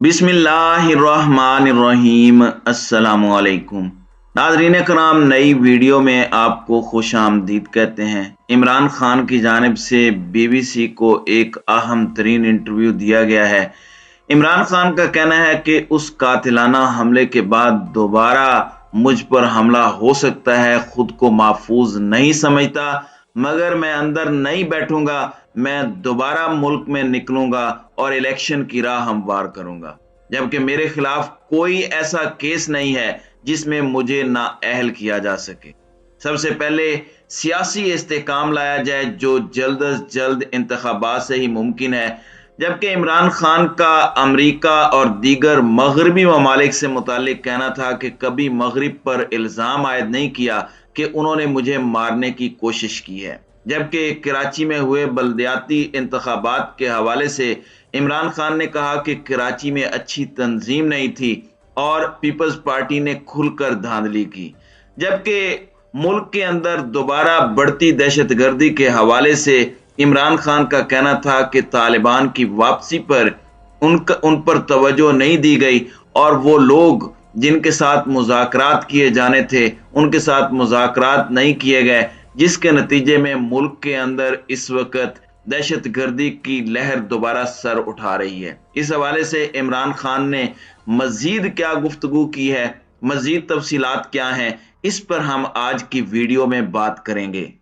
बिस्मिल्लाहिर्रहमानिर्रहीम। अस्सलामुअलैकुम नाज़रीन कराम, नई वीडियो में आपको खुश आमदीद कहते हैं। इमरान खान की जानिब से BBC को एक अहम तरीन इंटरव्यू दिया गया है। इमरान खान का कहना है कि उस कातिलाना हमले के बाद दोबारा मुझ पर हमला हो सकता है। खुद को महफूज नहीं समझता, मगर मैं अंदर नहीं बैठूंगा। मैं दोबारा मुल्क में निकलूंगा और इलेक्शन की राह हमवार करूंगा, जबकि मेरे खिलाफ कोई ऐसा केस नहीं है जिसमें मुझे नाअहल किया जा सके। सबसे पहले सियासी इस्तेकाम लाया जाए, जो जल्द अज जल्द इंतखाबात से ही मुमकिन है। जबकि इमरान खान का अमरीका और दीगर मगरबी ममालिक से मुतालिक कहना था कि कभी मगरिब पर इल्ज़ाम आयद नहीं किया कि उन्होंने मुझे मारने की कोशिश की है। जबकि कराची में हुए बल्दियाती इंतखाबात के हवाले से इमरान खान ने कहा कि कराची में अच्छी तंजीम नहीं थी और पीपल्स पार्टी ने खुलकर धांधली की। जबकि मुल्क के अंदर दोबारा बढ़ती दहशतगर्दी के हवाले से इमरान खान का कहना था कि तालिबान की वापसी पर उन पर तवज्जो नहीं दी गई और वो लोग जिनके साथ मुज़ाकरात किए जाने थे उनके साथ मुज़ाकरात नहीं किए गए, जिसके नतीजे में मुल्क के अंदर इस वक्त दहशतगर्दी की लहर दोबारा सर उठा रही है। इस हवाले से इमरान खान ने मजीद क्या गुफ्तगू की है, मजीद तफसीलात क्या हैं, इस पर हम आज की वीडियो में बात करेंगे।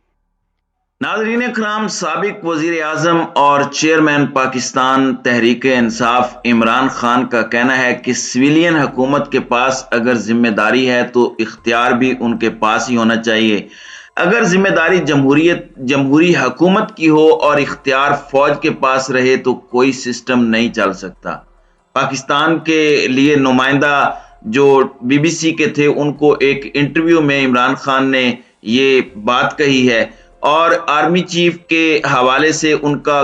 नाज़रीन इकराम, साबिक वज़ीर आज़म और चेयरमैन पाकिस्तान तहरीक इंसाफ इमरान खान का कहना है कि सिविलियन हुकूमत के पास अगर जिम्मेदारी है तो इख्तियार भी उनके पास ही होना चाहिए। अगर जिम्मेदारी जमहूरी हुकूमत की हो और इख्तियार फौज के पास रहे तो कोई सिस्टम नहीं चल सकता। पाकिस्तान के लिए नुमाइंदा जो BBC के थे, उनको एक इंटरव्यू में इमरान खान ने ये बात कही है और आर्मी चीफ के हवाले से उनका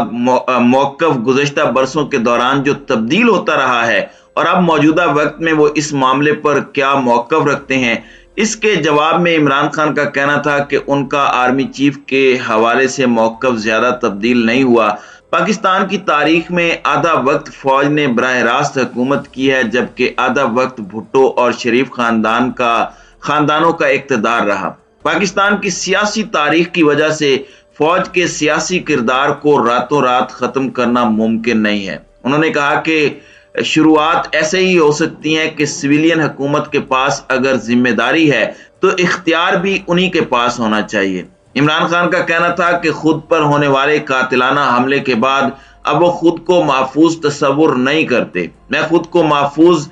मौक़िफ़ गुज़श्ता बरसों के दौरान जो तब्दील होता रहा है और अब मौजूदा वक्त में वो इस मामले पर क्या मौक़िफ़ रखते हैं, इसके जवाब में इमरान खान का कहना था कि उनका आर्मी चीफ के हवाले से मौक़िफ़ ज़्यादा तब्दील नहीं हुआ। पाकिस्तान की तारीख में आधा वक्त फौज ने बराह रास्त हुकूमत की है, जबकि आधा वक्त भुट्टो और शरीफ खानदानों का इक़्तिदार रहा। पाकिस्तान की सियासी तारीख की वजह से फौज के सियासी किरदार को रातों रात ख़त्म करना मुमकिन नहीं है। उन्होंने कहा कि शुरुआत ऐसे ही हो सकती है कि सिविलियन हुकूमत के पास अगर जिम्मेदारी है तो इख्तियार भी उन्हीं के पास होना चाहिए। इमरान खान का कहना था कि खुद पर होने वाले कातिलाना हमले के बाद अब वो खुद को महफूज तस्वुर नहीं करते। मैं खुद को महसूस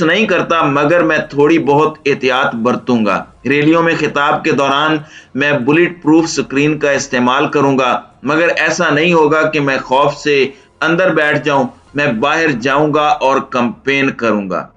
नहीं करता, मगर मैं थोड़ी बहुत एहतियात बरतूंगा। रैलियों में खिताब के दौरान मैं बुलेट प्रूफ स्क्रीन का इस्तेमाल करूंगा, मगर ऐसा नहीं होगा कि मैं खौफ से अंदर बैठ जाऊं। मैं बाहर जाऊंगा और कैंपेन करूंगा।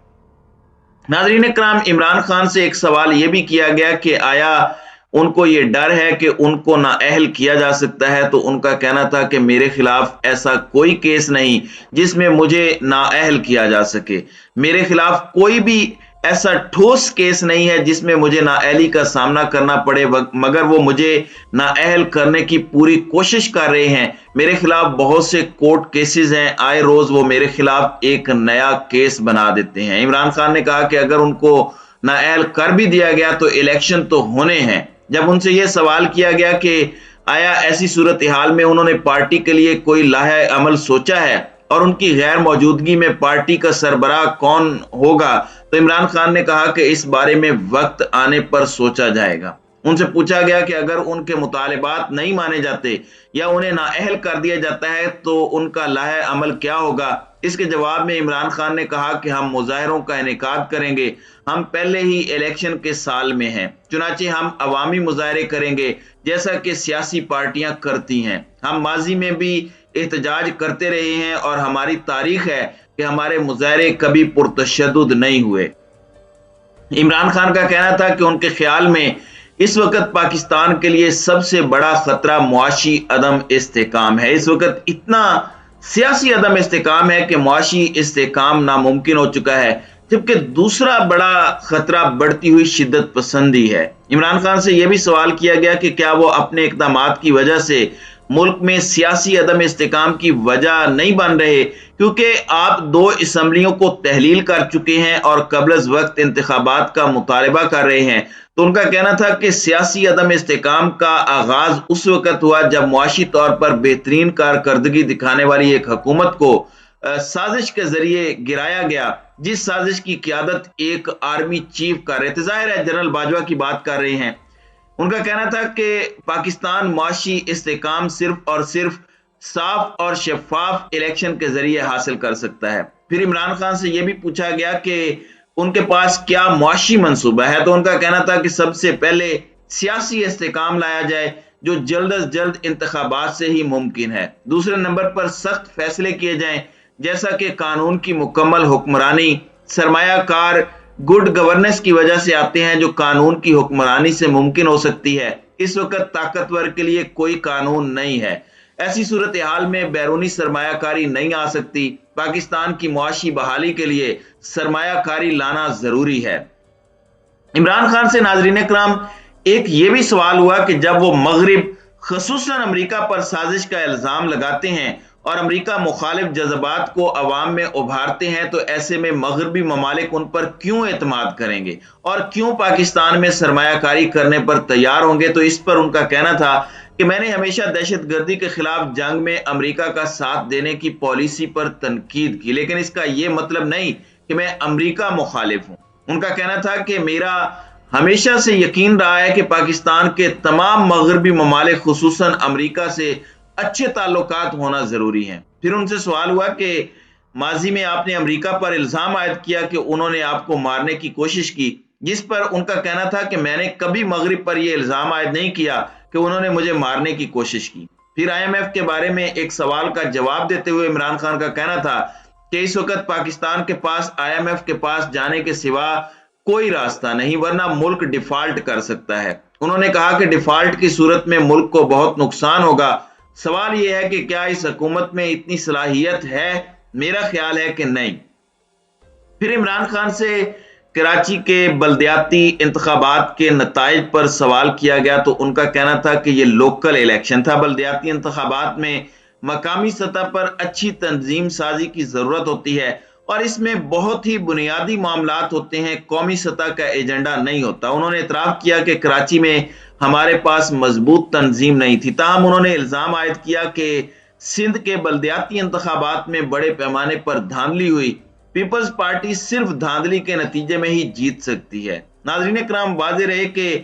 नाज़रीन इकराम, इमरान खान से एक सवाल यह भी किया गया कि आया उनको ये डर है कि उनको नाअहल किया जा सकता है, तो उनका कहना था कि मेरे खिलाफ ऐसा कोई केस नहीं जिसमें मुझे नाअहल किया जा सके। मेरे खिलाफ कोई भी ऐसा ठोस केस नहीं है जिसमें मुझे नाअहली का सामना करना पड़े, मगर वो मुझे नाअहल करने की पूरी कोशिश कर रहे हैं। मेरे खिलाफ बहुत से कोर्ट केसेस हैं, आए रोज वो मेरे खिलाफ एक नया केस बना देते हैं। इमरान खान ने कहा कि अगर उनको नाअहल कर भी दिया गया तो इलेक्शन तो होने हैं। जब उनसे यह सवाल किया गया कि आया ऐसी सूरत हाल में उन्होंने पार्टी के लिए कोई लाहे अमल सोचा है और उनकी गैर मौजूदगी में पार्टी का सरबराह कौन होगा, तो इमरान खान ने कहा कि इस बारे में वक्त आने पर सोचा जाएगा। उनसे पूछा गया कि अगर उनके मुतालिबात नहीं माने जाते या उन्हें नाअहल कर दिया जाता है तो उनका लाहे अमल क्या होगा। इसके जवाब में इमरान खान ने कहा कि हम मुजाहरों का इनेकाद करेंगे। हम पहले ही इलेक्शन के साल में हैं, चुनाचे हम अवामी मुजाहरे करेंगे जैसा कि सियासी पार्टियां करती हैं। हम माजी में भी एहतजाज करते रहे हैं और हमारी तारीख है कि हमारे मुजाहरे कभी पुरतशद्दुद नहीं हुए। इमरान खान का कहना था कि उनके ख्याल में इस वक्त पाकिस्तान के लिए सबसे बड़ा खतरा मुआशी अदम इस्तेकाम है। इस वक्त इतना सियासी अदम इस्तेकाम है कि मुआशी इस्तेकाम नामुमकिन हो चुका है, जबकि दूसरा बड़ा खतरा बढ़ती हुई शिद्दत पसंदी है। इमरान खान से यह भी सवाल किया गया कि क्या वो अपने इक़दामात की वजह से मुल्क में सियासी अदम इस्तेकाम की वजह नहीं बन रहे, क्योंकि आप 2 असम्बलियों को तहलील कर चुके हैं और कबल वक्त इंतखाबात का मुतालबा कर रहे हैं। तो उनका कहना था कि सियासी अदम इस्तेकाम का आगाज उस वक्त हुआ जब मुआशी तौर पर बेहतरीन कारकर्दगी दिखाने वाली एक हुकूमत को साजिश के जरिए गिराया गया, जिस साजिश की क़यादत एक आर्मी चीफ कर रहे थे। जाहिर है जनरल बाजवा की बात कर रहे हैं। उनका कहना था कि पाकिस्तान मुआशी इस्तेकाम सिर्फ और सिर्फ साफ और शफाफ इलेक्शन के जरिए हासिल कर सकता है। फिर इमरान खान से यह भी पूछा गया कि उनके पास क्या मुआशी मंसूबा है, तो उनका कहना था कि सबसे पहले सियासी इस्तेकाम लाया जाए जो जल्द अज जल्द इंतखाबात से ही मुमकिन है। दूसरे नंबर पर सख्त फैसले किए जाएं, जैसा कि कानून की मुकम्मल हुक्मरानी, सरमायाकार गुड गवर्नेंस की वजह से आते हैं जो कानून की हुक्मरानी से मुमकिन हो सकती है। इस वक्त ताकतवर के लिए कोई कानून नहीं है। ऐसी सूरत हाल में बैरूनी सरमायाकारी नहीं आ सकती। पाकिस्तान की मुआशी बहाली के लिए सरमायाकारी लाना जरूरी है। इमरान खान से नाजरीन इकराम एक ये भी सवाल हुआ कि जब वो मगरिब खसूसन अमेरिका पर साजिश का इल्जाम लगाते हैं और अमेरिका मुखालिफ जज्बात को अवाम में उभारते हैं, तो ऐसे में मगरबी ममालिक उन पर क्यों एतमाद करेंगे और क्यों पाकिस्तान में सरमायाकारी करने पर तैयार होंगे। तो इस पर उनका कहना था कि मैंने हमेशा दहशतगर्दी के खिलाफ जंग में अमेरिका का साथ देने की पॉलिसी पर तनकीद की, लेकिन इसका यह मतलब नहीं कि मैं अमेरिका मुखालिफ हूं। उनका कहना था कि मेरा हमेशा से यकीन रहा है कि पाकिस्तान के तमाम मगरबी ममालिक खुसूसन अमेरिका से अच्छे ताल्लुकात होना जरूरी हैं। फिर उनसे सवाल हुआ कि माजी में आपने अमेरिका पर इल्जाम आयद किया कि उन्होंने आपको मारने की कोशिश की, जिस पर उनका कहना था कि मैंने कभी मगरिब पर यह इल्जाम आयद नहीं किया कि उन्होंने मुझे मारने की कोशिश की। फिर IMF के बारे में एक सवाल का जवाब देते हुए इमरान खान का कहना था कि इस वक्त पाकिस्तान के पास IMF के पास जाने के सिवा कोई रास्ता नहीं, वरना मुल्क डिफॉल्ट कर सकता है। उन्होंने कहा कि डिफॉल्ट की सूरत में मुल्क को बहुत नुकसान होगा। सवाल यह है कि क्या इस हुकूमत में इतनी सलाहियत है? मेरा ख्याल है कि नहीं। फिर इमरान खान से कराची के बल्दियाती इंतखाबात के नताइज पर सवाल किया गया, तो उनका कहना था कि यह लोकल इलेक्शन था। बल्दियाती इंतखाबात में मकामी सतह पर अच्छी तंजीम साजी की जरूरत होती है और इसमें बहुत ही बुनियादी मामलात होते हैं, कौमी सतह का एजेंडा नहीं होता। उन्होंने इतराफ किया कि कराची में हमारे पास मजबूत तंजीम नहीं थी। ताहम उन्होंने इल्जाम आयद किया कि सिंध के बल्दियाती इंतखाबात में बड़े पैमाने पर धांधली हुई। पीपल्स पार्टी सिर्फ धांधली के नतीजे में ही जीत सकती है। नाज़रीन इकराम, वाज़ेह रहे कि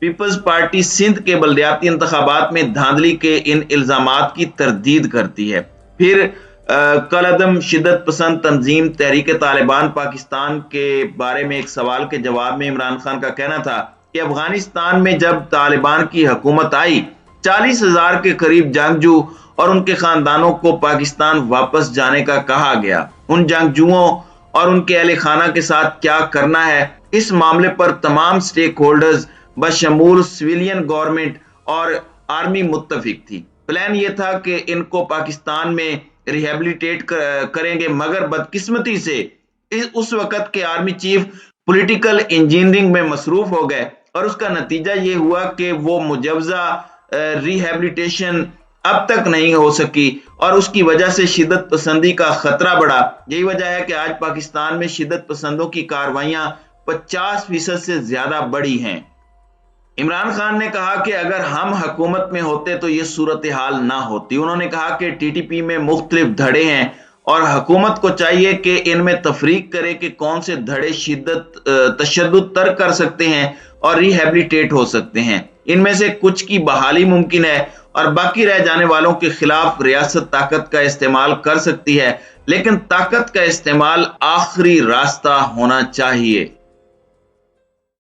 पीपल्स पार्टी सिंध के बल्दियाती इंतखाबात में धांधली के इन इल्जामात की तरदीद करती है। फिर कल अदम शिद्दत पसंद तंजीम तहरीक तालिबान पाकिस्तान के बारे में एक सवाल के जवाब में इमरान खान का कहना था कि अफगानिस्तान में जब तालिबान की हुकूमत आई, 40,000 के करीब जंगजू और उनके खानदानों को पाकिस्तान वापस जाने का कहा गया। उन जंगजुओं और उनके अहले खाना के साथ क्या करना है, इस मामले पर तमाम स्टेक होल्डर्स बशमूल सिविलियन गवर्नमेंट और आर्मी मुत्तफिक थी। प्लान ये था कि इनको पाकिस्तान में रिहेबिलिटेट करेंगे, मगर बदकिस्मती से उस वक्त के आर्मी चीफ पॉलिटिकल इंजीनियरिंग में मसरूफ हो गए और उसका नतीजा ये हुआ कि वो मुजवजा रिहेबिलिटेशन अब तक नहीं हो सकी और उसकी वजह से शिद्दत पसंदी का खतरा बढ़ा। यही वजह है कि आज पाकिस्तान में शिद्दत पसंदों की कार्रवाइयां 50% से ज्यादा बढ़ी हैं। इमरान खान ने कहा कि अगर हम हुकूमत में होते तो ये सूरत हाल ना होती। उन्होंने कहा कि TTP में मुख्तलिफ धड़े हैं और हुकूमत को चाहिए कि इनमें तफरीक करे कि कौन से धड़े शिद्दत तशद्दुद तर्क कर सकते हैं और रिहेबिलिटेट हो सकते हैं। इनमें से कुछ की बहाली मुमकिन है और बाकी रह जाने वालों के खिलाफ रियासत ताकत का इस्तेमाल कर सकती है, लेकिन ताकत का इस्तेमाल आखिरी रास्ता होना चाहिए।